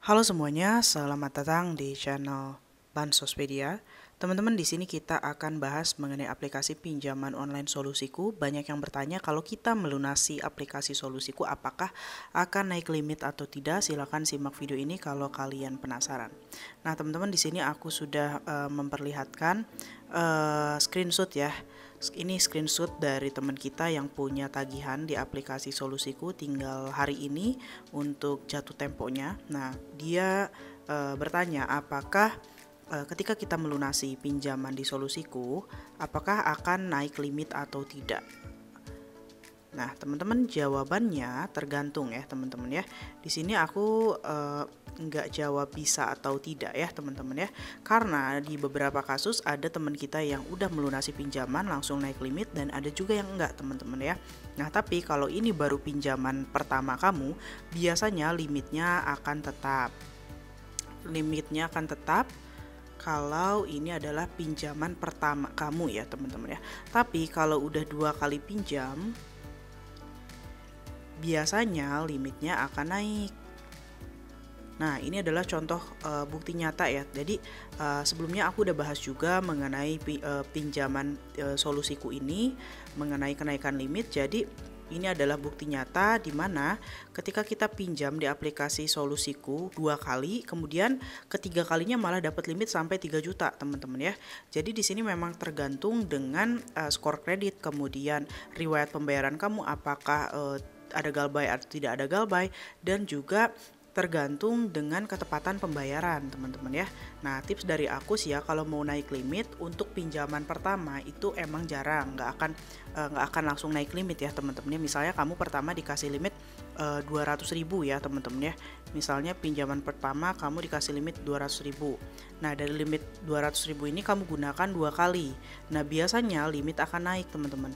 Halo semuanya, selamat datang di channel Bansospedia. Teman-teman, di sini kita akan bahas mengenai aplikasi pinjaman online Solusiku. Banyak yang bertanya kalau kita melunasi aplikasi Solusiku apakah akan naik limit atau tidak. Silahkan simak video ini kalau kalian penasaran. Nah, teman-teman, di sini aku sudah memperlihatkan screenshot ya. Ini screenshot dari teman kita yang punya tagihan di aplikasi Solusiku, tinggal hari ini untuk jatuh temponya. Nah, dia bertanya apakah ketika kita melunasi pinjaman di Solusiku, apakah akan naik limit atau tidak? Nah, teman-teman, jawabannya tergantung ya, teman-teman ya. Di sini aku nggak jawab bisa atau tidak ya, teman-teman ya. Karena di beberapa kasus ada teman kita yang udah melunasi pinjaman langsung naik limit dan ada juga yang enggak, teman-teman ya. Nah, tapi kalau ini baru pinjaman pertama kamu, biasanya limitnya akan tetap. Kalau ini adalah pinjaman pertama kamu ya, teman-teman ya. Tapi kalau udah 2 kali pinjam, biasanya limitnya akan naik. Nah, ini adalah contoh bukti nyata ya. Jadi sebelumnya aku udah bahas juga mengenai pinjaman Solusiku ini mengenai kenaikan limit. Jadi ini adalah bukti nyata di mana ketika kita pinjam di aplikasi Solusiku 2 kali, kemudian ketiga kalinya malah dapat limit sampai 3 juta, teman-teman ya. Jadi di sini memang tergantung dengan skor kredit, kemudian riwayat pembayaran kamu apakah ada galbay atau tidak ada galbay, dan juga tergantung dengan ketepatan pembayaran, teman-teman ya. Nah, tips dari aku sih ya, kalau mau naik limit untuk pinjaman pertama itu emang jarang, nggak akan langsung naik limit ya, teman-teman ya. Misalnya kamu pertama dikasih limit 200.000 ya, teman-teman ya. Misalnya pinjaman pertama kamu dikasih limit 200.000. Nah, dari limit 200.000 ini kamu gunakan 2 kali. Nah, biasanya limit akan naik, teman-teman.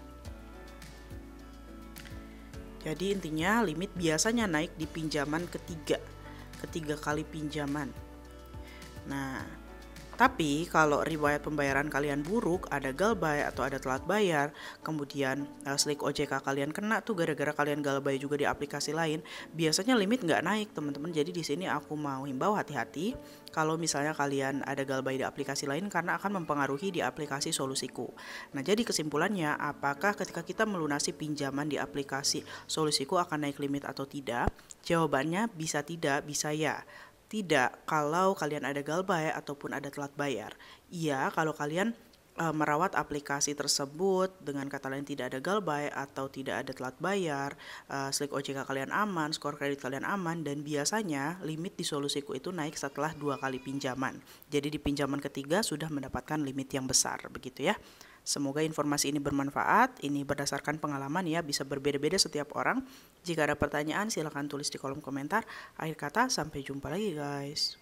Jadi intinya limit biasanya naik di pinjaman ketiga kali pinjaman. Nah, tapi kalau riwayat pembayaran kalian buruk, ada galbay atau ada telat bayar, kemudian slik OJK kalian kena tuh gara-gara kalian galbay juga di aplikasi lain, biasanya limit nggak naik, teman-teman. Jadi di sini aku mau himbau hati-hati kalau misalnya kalian ada galbay di aplikasi lain karena akan mempengaruhi di aplikasi Solusiku. Nah, jadi kesimpulannya, apakah ketika kita melunasi pinjaman di aplikasi Solusiku akan naik limit atau tidak? Jawabannya bisa tidak, bisa ya. Tidak kalau kalian ada galbay ataupun ada telat bayar. Iya kalau kalian merawat aplikasi tersebut, dengan kata lain tidak ada galbay atau tidak ada telat bayar, slik OJK kalian aman, skor kredit kalian aman, dan biasanya limit di Solusiku itu naik setelah 2 kali pinjaman. Jadi di pinjaman ketiga sudah mendapatkan limit yang besar, begitu ya. Semoga informasi ini bermanfaat. Ini berdasarkan pengalaman ya, bisa berbeda-beda setiap orang. Jika ada pertanyaan silahkan tulis di kolom komentar. Akhir kata, sampai jumpa lagi guys.